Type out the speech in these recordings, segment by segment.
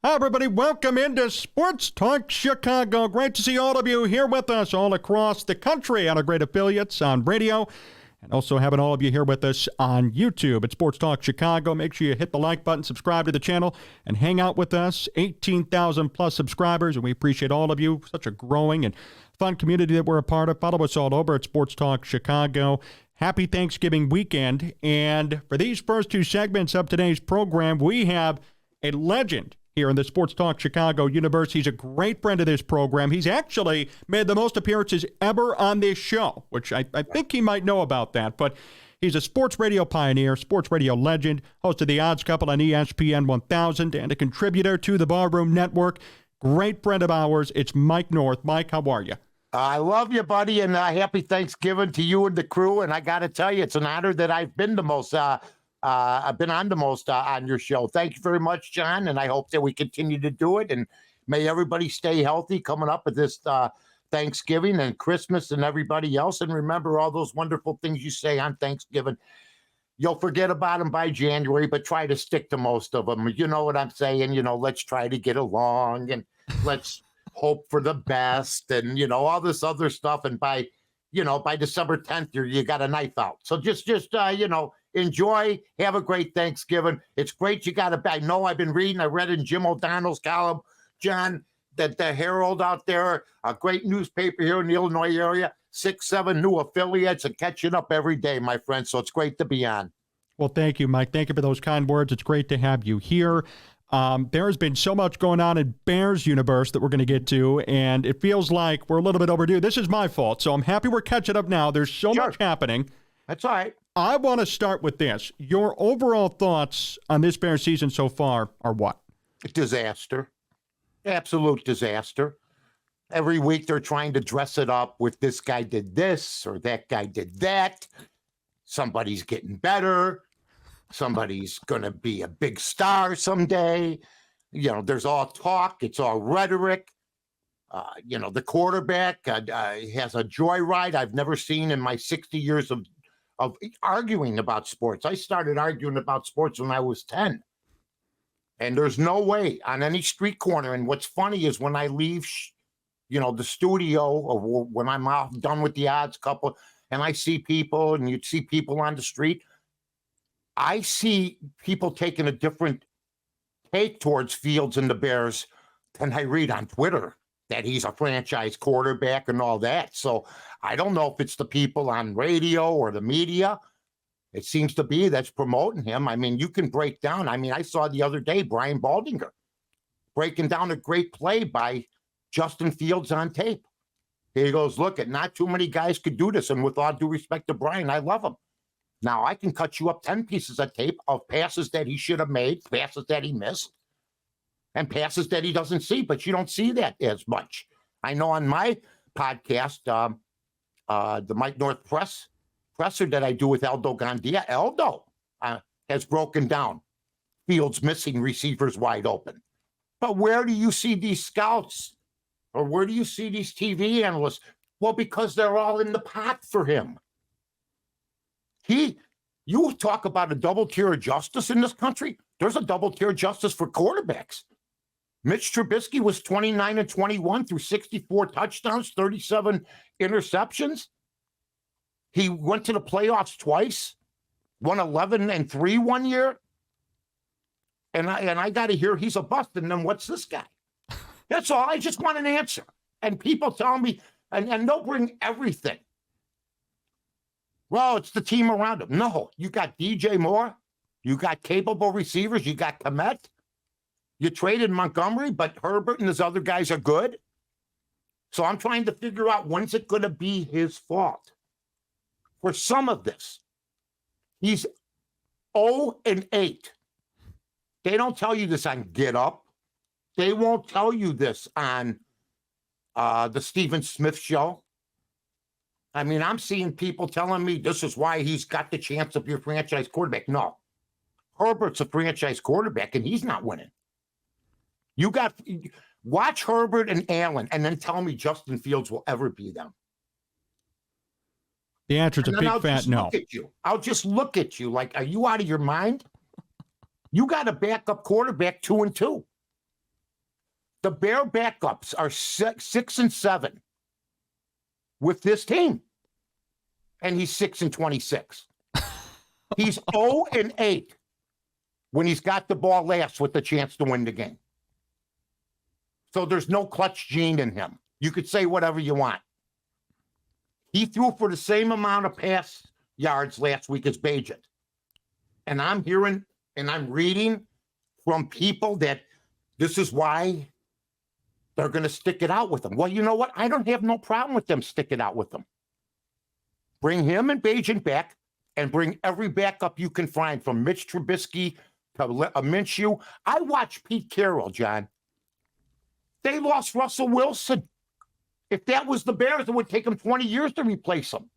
Hi, everybody. Welcome into Sports Talk Chicago. Great to see all of you here with us all across the country on our great affiliates on radio, and also having all of you here with us on YouTube at Sports Talk Chicago. Make sure you hit the like button, subscribe to the channel, and hang out with us. 18,000 plus subscribers, and we appreciate all of you. Such a growing and fun community that we're a part of. Follow us all over at Sports Talk Chicago. Happy Thanksgiving weekend. And for these first two segments of today's program, we have a legend here in the Sports Talk Chicago universe. He's a great friend of this program. He's actually made the most appearances ever on this show, which I think he might know about that. But he's a sports radio pioneer, sports radio legend, host of The Odds Couple on ESPN 1000, and a contributor to the Barroom Network. Great friend of ours. It's Mike North. Mike, how are you? I love you, buddy, and happy Thanksgiving to you and the crew. And I got to tell you, it's an honor that I've been the most I've been on the most on your show. Thank you very much, John, and I hope that we continue to do it. And may everybody stay healthy coming up at this Thanksgiving and Christmas and everybody else. And remember all those wonderful things you say on Thanksgiving. You'll forget about them by January, but try to stick to most of them. You know what I'm saying? You know, let's try to get along and let's hope for the best and, you know, all this other stuff. And by December 10th, you got a knife out. So just enjoy, have a great Thanksgiving. It's great you got I know I've been reading, I read in Jim O'Donnell's column, John, that the Herald out there, a great newspaper here in the Illinois area, 6-7 new affiliates and catching up every day, my friend. So it's great to be on. Well, thank you, Mike. Thank you for those kind words. It's great to have you here. There has been so much going on in Bears universe that we're going to get to, and it feels like we're a little bit overdue. This is my fault, so I'm happy we're catching up now. There's so much happening. That's all right. I want to start with this. Your overall thoughts on this Bears season so far are what? Disaster. Absolute disaster. Every week they're trying to dress it up with this guy did this or that guy did that. Somebody's getting better. Somebody's going to be a big star someday. You know, there's all talk. It's all rhetoric. The quarterback has a joyride I've never seen in my 60 years of arguing about sports. I started arguing about sports when I was 10. And there's no way on any street corner. And what's funny is when I leave, the studio or when I'm out done with the Odds Couple and I see people and you'd see people on the street, I see people taking a different take towards Fields and the Bears than I read on Twitter that he's a franchise quarterback and all that. So I don't know if it's the people on radio or the media. It seems to be that's promoting him. I mean, you can break down. I mean, I saw the other day Brian Baldinger breaking down a great play by Justin Fields on tape. He goes, look, not too many guys could do this. And with all due respect to Brian, I love him. Now, I can cut you up 10 pieces of tape of passes that he should have made, passes that he missed, and passes that he doesn't see, but you don't see that as much. I know on my podcast, the Mike North presser that I do with Aldo Gandia, has broken down Fields missing receivers wide open. But where do you see these scouts or where do you see these TV analysts? Well, because they're all in the pot for him. You talk about a double tier of justice in this country. There's a double tier of justice for quarterbacks. Mitch Trubisky was 29-21 through 64 touchdowns, 37 interceptions. He went to the playoffs twice, won 11-3 one year. And I got to hear he's a bust. And then what's this guy? That's all. I just want an answer. And people tell me, and they'll bring everything. Well, it's the team around him. No, you got DJ Moore. You got capable receivers. You got Komet. You traded Montgomery, but Herbert and his other guys are good. So I'm trying to figure out when's it going to be his fault. For some of this, he's 0-8. They don't tell you this on Get Up. They won't tell you this on the Stephen Smith show. I mean, I'm seeing people telling me this is why he's got the chance to be a franchise quarterback. No. Herbert's a franchise quarterback, and he's not winning. Watch Herbert and Allen, and then tell me Justin Fields will ever be them. The answer is a big fat no. I'll just look at you like, are you out of your mind? You got a backup quarterback 2-2. The Bear backups are 6-7 with this team. And he's 6-26. He's 0-8 when he's got the ball last with the chance to win the game. So there's no clutch gene in him. You could say whatever you want. He threw for the same amount of pass yards last week as Bagent. And I'm hearing and I'm reading from people that this is why they're going to stick it out with him. Well, you know what? I don't have no problem with them sticking out with him. Bring him and Bagent back and bring every backup you can find from Mitch Trubisky to Minshew. I watched Pete Carroll, John. They lost Russell Wilson. If that was the Bears, it would take them 20 years to replace him.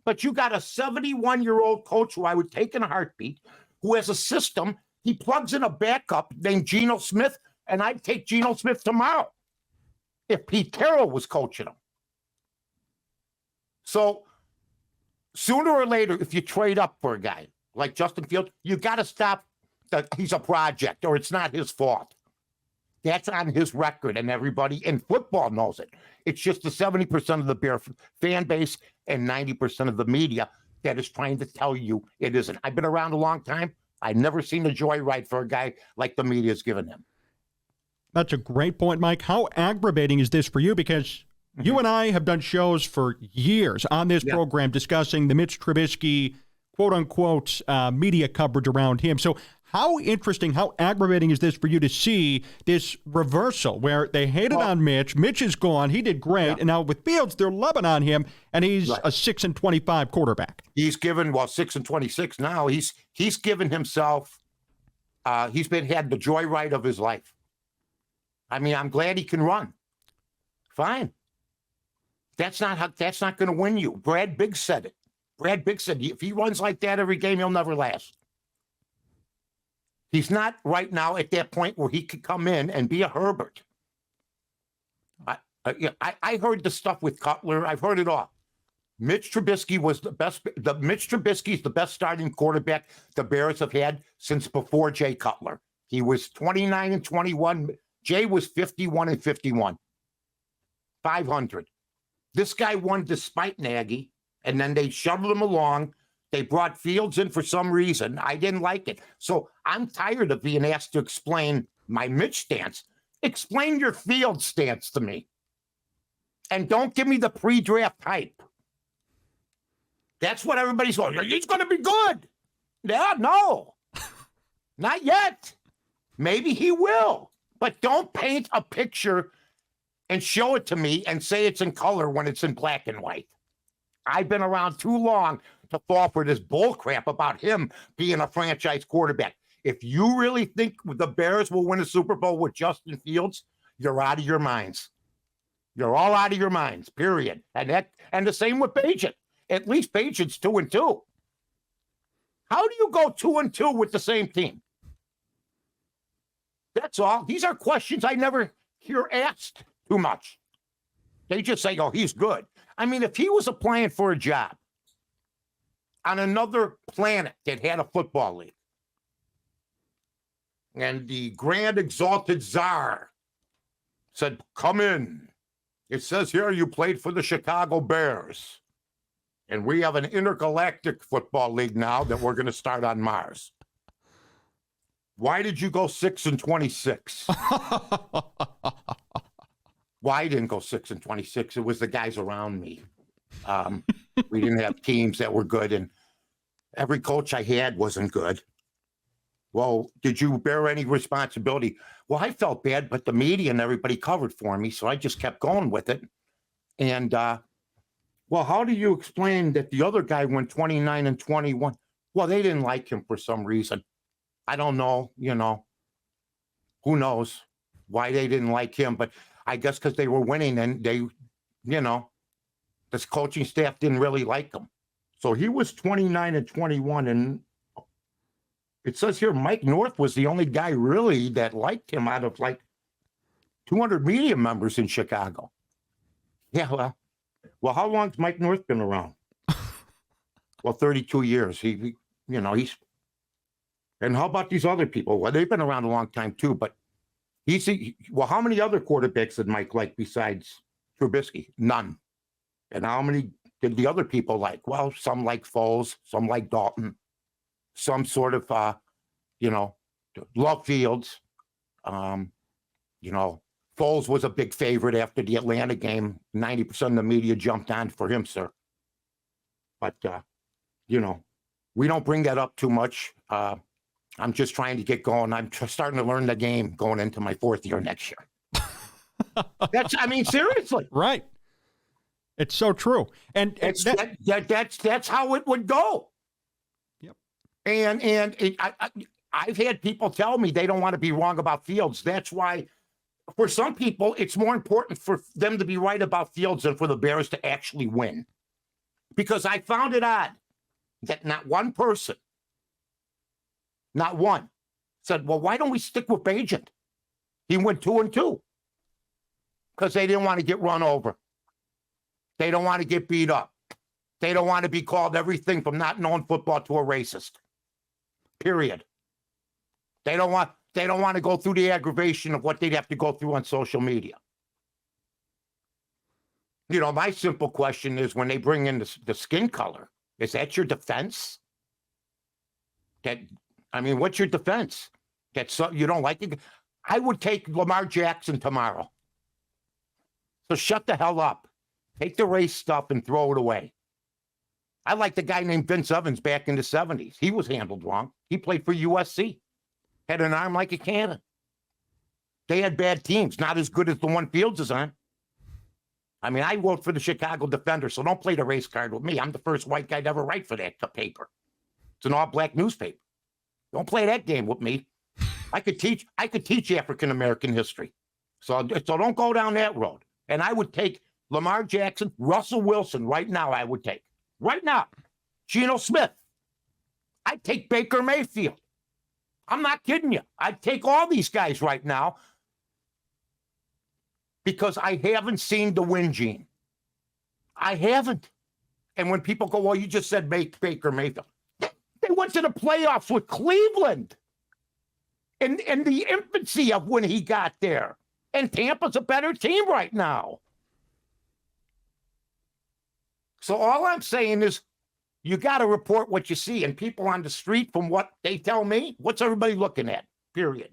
But you got a 71-year-old coach who I would take in a heartbeat, who has a system. He plugs in a backup named Geno Smith, and I'd take Geno Smith tomorrow if Pete Carroll was coaching him. So sooner or later, if you trade up for a guy like Justin Fields, you got to stop that he's a project or it's not his fault. That's on his record, and everybody in football knows it. It's just the 70% of the Bear fan base and 90% of the media that is trying to tell you it isn't. I've been around a long time. I've never seen a joyride for a guy like the media's given him. That's a great point, Mike. How aggravating is this for you? Because you and I have done shows for years on this program discussing the Mitch Trubisky, quote-unquote, media coverage around him. So how interesting, how aggravating is this for you to see this reversal where they hated on Mitch, Mitch is gone, he did great, and now with Fields, they're loving on him, and he's a 6-25 quarterback. He's given, 6-26 now, he's given himself, had the joyride of his life. I mean, I'm glad he can run. Fine. That's not going to win you. Brad Biggs said it. Brad Biggs said, if he runs like that every game, he'll never last. He's not right now at that point where he could come in and be a Herbert. I heard the stuff with Cutler. I've heard it all. Mitch Trubisky was the best. Mitch Trubisky is the best starting quarterback the Bears have had since before Jay Cutler. He was 29-21. Jay was 51-51. 500. This guy won despite Nagy, and then they shoved him along. They brought Fields in for some reason. I didn't like it. So I'm tired of being asked to explain my Mitch stance. Explain your Fields stance to me. And don't give me the pre-draft hype. That's what everybody's going, he's going to be good. Yeah, no. Not yet. Maybe he will. But don't paint a picture and show it to me and say it's in color when it's in black and white. I've been around too long to fall for this bull crap about him being a franchise quarterback. If you really think the Bears will win a Super Bowl with Justin Fields, you're out of your minds. You're all out of your minds, period. And the same with Bagent. At least Bagent's 2-2. How do you go 2-2 with the same team? That's all. These are questions I never hear asked too much. They just say, oh, he's good. I mean, if he was applying for a job on another planet that had a football league, and the grand exalted czar said, come in. It says here you played for the Chicago Bears, and we have an intergalactic football league now that we're going to start on Mars. Why did you go 6-26? Why I didn't go 6-26? It was the guys around me. We didn't have teams that were good, and every coach I had wasn't good. Well, did you bear any responsibility? Well, I felt bad, but the media and everybody covered for me, so I just kept going with it. And, well, how do you explain that the other guy went 29-21? Well, they didn't like him for some reason. I don't know, who knows why they didn't like him, but I guess because they were winning and they, this coaching staff didn't really like him. So he was 29-21, and it says here Mike North was the only guy really that liked him out of like 200 media members in Chicago. Yeah, well, how long's Mike North been around? Well, 32 years. He's, and how about these other people? Well, they've been around a long time too, but Well, how many other quarterbacks did Mike like besides Trubisky? None. And how many did the other people like? Well, some like Foles, some like Dalton, some sort of, love Fields. Foles was a big favorite after the Atlanta game. 90% of the media jumped on for him, sir. But, we don't bring that up too much. I'm just trying to get going. I'm starting to learn the game going into my 4th year next year. Seriously. Right. It's so true. And that's how it would go. Yep. And I've had people tell me they don't want to be wrong about Fields. That's why, for some people, it's more important for them to be right about Fields than for the Bears to actually win. Because I found it odd that not one person, not one, said, well, why don't we stick with Bagent? He went 2-2 because they didn't want to get run over. They don't want to get beat up. They don't want to be called everything from not knowing football to a racist. Period. They don't want to go through the aggravation of what they'd have to go through on social media. My simple question is, when they bring in the skin color, is that your defense? What's your defense? You don't like it? I would take Lamar Jackson tomorrow. So shut the hell up. Take the race stuff and throw it away. I like the guy named Vince Evans back in the 70s. He was handled wrong. He played for USC. Had an arm like a cannon. They had bad teams, not as good as the one Fields is on. I worked for the Chicago Defender, so don't play the race card with me. I'm the first white guy to ever write for that paper. It's an all-black newspaper. Don't play that game with me. I could teach African-American history. So don't go down that road. And I would take Lamar Jackson, Russell Wilson right now, I would take. Right now. Geno Smith. I'd take Baker Mayfield. I'm not kidding you. I'd take all these guys right now because I haven't seen the win gene. I haven't. And when people go, well, you just said Baker Mayfield. They went to the playoffs with Cleveland in the infancy of when he got there. And Tampa's a better team right now. So all I'm saying is you got to report what you see. And people on the street, from what they tell me, what's everybody looking at? Period.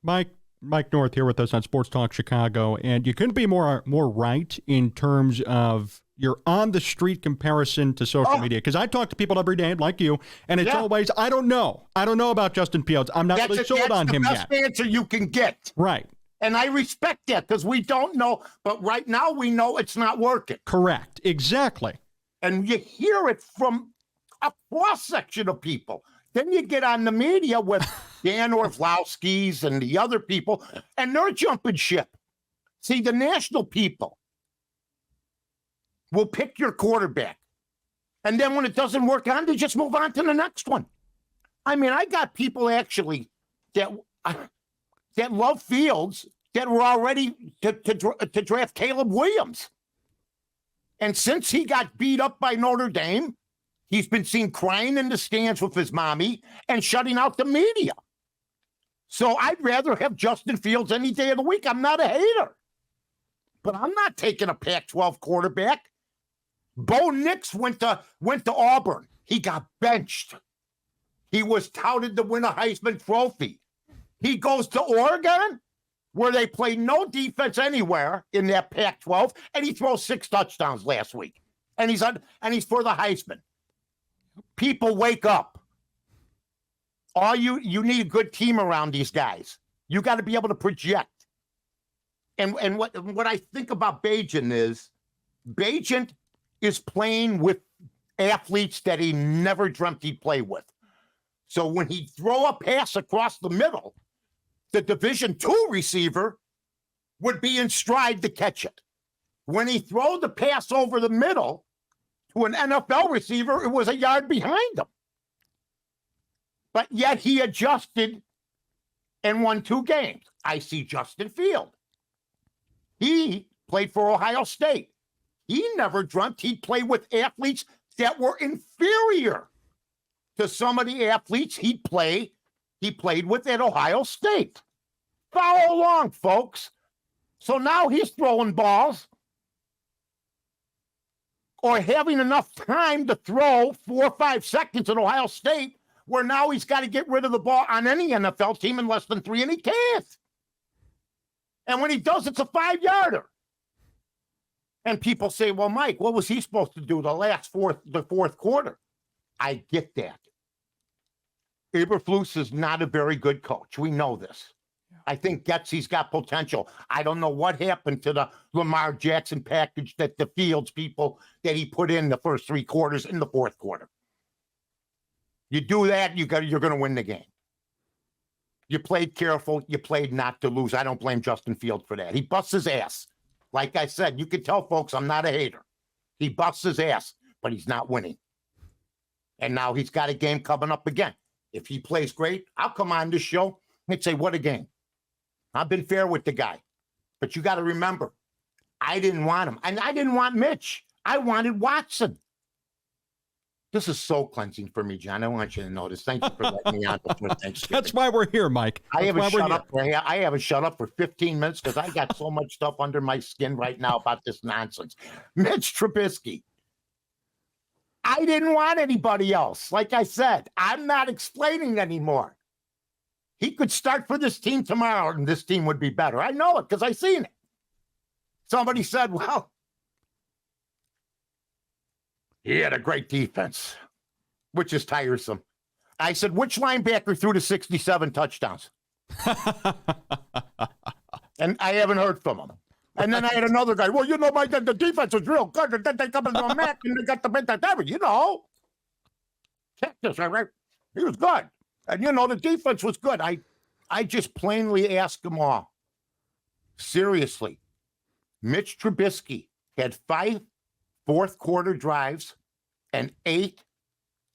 Mike North here with us on Sports Talk Chicago. And you couldn't be more right in terms of your on-the-street comparison to social media. Because I talk to people every day like you, and it's always, I don't know. I don't know about Justin Fields. I'm not really sold on him yet. That's the best answer you can get. Right. And I respect that because we don't know. But right now we know it's not working. Correct. Exactly. And you hear it from a cross-section of people. Then you get on the media with Dan Orlovsky's and the other people, and they're jumping ship. See, the national people will pick your quarterback. And then when it doesn't work on, they just move on to the next one. I got people actually that love Fields that were already to draft Caleb Williams. And since he got beat up by Notre Dame, he's been seen crying in the stands with his mommy and shutting out the media. So I'd rather have Justin Fields any day of the week. I'm not a hater. But I'm not taking a Pac-12 quarterback. Bo Nix went to Auburn. He got benched. He was touted to win a Heisman Trophy. He goes to Oregon, where they play no defense anywhere in that Pac-12, and he throws 6 touchdowns last week. And he's for the Heisman. People, wake up. You need a good team around these guys. You got to be able to project. And what I think about Bagent is playing with athletes that he never dreamt he'd play with. So when he throw a pass across the middle, the Division II receiver would be in stride to catch it. When he throw the pass over the middle to an NFL receiver, it was a yard behind him. But yet he adjusted and won 2 games. I see Justin Field. He played for Ohio State. He never dreamt he'd play with athletes that were inferior to some of the athletes he played with at Ohio State. Follow along, folks. So now he's throwing balls or having enough time to throw 4 or 5 seconds at Ohio State, where now he's got to get rid of the ball on any NFL team in less than 3, and he can't. And when he does, it's a 5-yarder. And people say, well, Mike, what was he supposed to do the fourth quarter? I get that. Eberflus is not a very good coach. We know this. I think Getsy's got potential. I don't know what happened to the Lamar Jackson package that the Fields people that he put in the first 3 quarters in the fourth quarter. You do that, you're going to win the game. You played careful. You played not to lose. I don't blame Justin Fields for that. He busts his ass. Like I said, you can tell folks I'm not a hater. He busts his ass, but he's not winning. And now he's got a game coming up again. If he plays great, I'll come on this show and say, what a game. I've been fair with the guy. But you got to remember, I didn't want him. And I didn't want Mitch. I wanted Watson. This is soul cleansing for me, John. I want you to know this. Thank you for letting me on before Thanksgiving. That's why we're here, Mike. I haven't shut up for 15 minutes because I got so much stuff under my skin right now about this nonsense. Mitch Trubisky. I didn't want anybody else. Like I said, I'm not explaining anymore. He could start for this team tomorrow and this team would be better. I know it because I seen it. Somebody said, well, he had a great defense, which is tiresome. I said, which linebacker threw the 67 touchdowns? And I haven't heard from him. And then I had another guy. Well, the defense was real good. And then they come into a match and they got the bit Texas, right? He was good. And, the defense was good. I just plainly asked them all. Seriously, Mitch Trubisky had 5 fourth-quarter drives and 8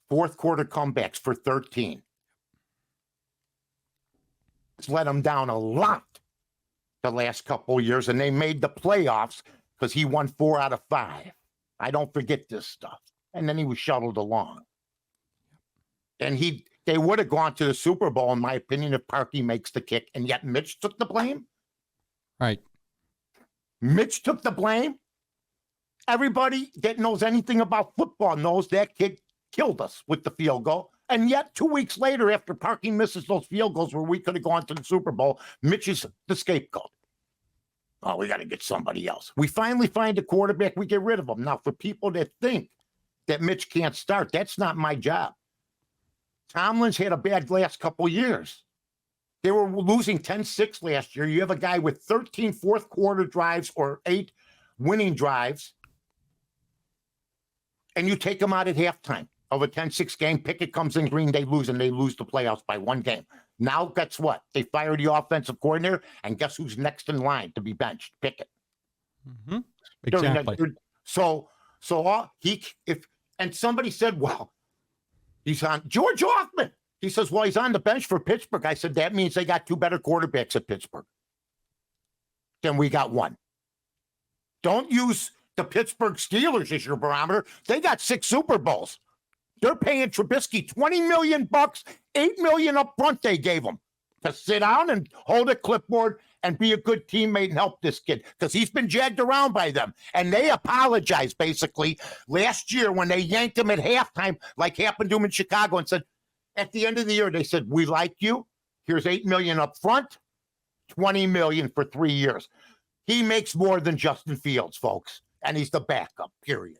fourth-quarter comebacks for 13. It's let him down a lot the last couple of years, and they made the playoffs because he won 4 out of 5. I don't forget this stuff. And then he was shuttled along. And they would have gone to the Super Bowl, in my opinion, if Parkey makes the kick, and yet Mitch took the blame? Right. Mitch took the blame? Everybody that knows anything about football knows that kid killed us with the field goal. And yet 2 weeks later, after Parkey misses those field goals where we could have gone to the Super Bowl, Mitch is the scapegoat. Oh, we got to get somebody else. We finally find a quarterback, we get rid of him. Now, for people that think that Mitch can't start, that's not my job. Tomlin's had a bad last couple years. They were losing 10-6 last year. You have a guy with 13 fourth-quarter drives or 8 winning drives, and you take him out at halftime of a 10-6 game. Pickett comes in green, they lose, and they lose the playoffs by 1 game. Now, guess what? They fire the offensive coordinator, and guess who's next in line to be benched? Pickett. Mm-hmm. Exactly. And somebody said, well, he's on George Hoffman. He says, well, he's on the bench for Pittsburgh. I said, that means they got 2 better quarterbacks at Pittsburgh than we got 1. Don't use the Pittsburgh Steelers as your barometer. They got 6 Super Bowls. They're paying Trubisky $20 million, $8 million up front they gave him to sit down and hold a clipboard and be a good teammate and help this kid because he's been jagged around by them. And they apologized, basically, last year when they yanked him at halftime, like happened to him in Chicago, and said, at the end of the year, they said, we like you. Here's $8 million up front, $20 million for 3 years. He makes more than Justin Fields, folks, and he's the backup, period.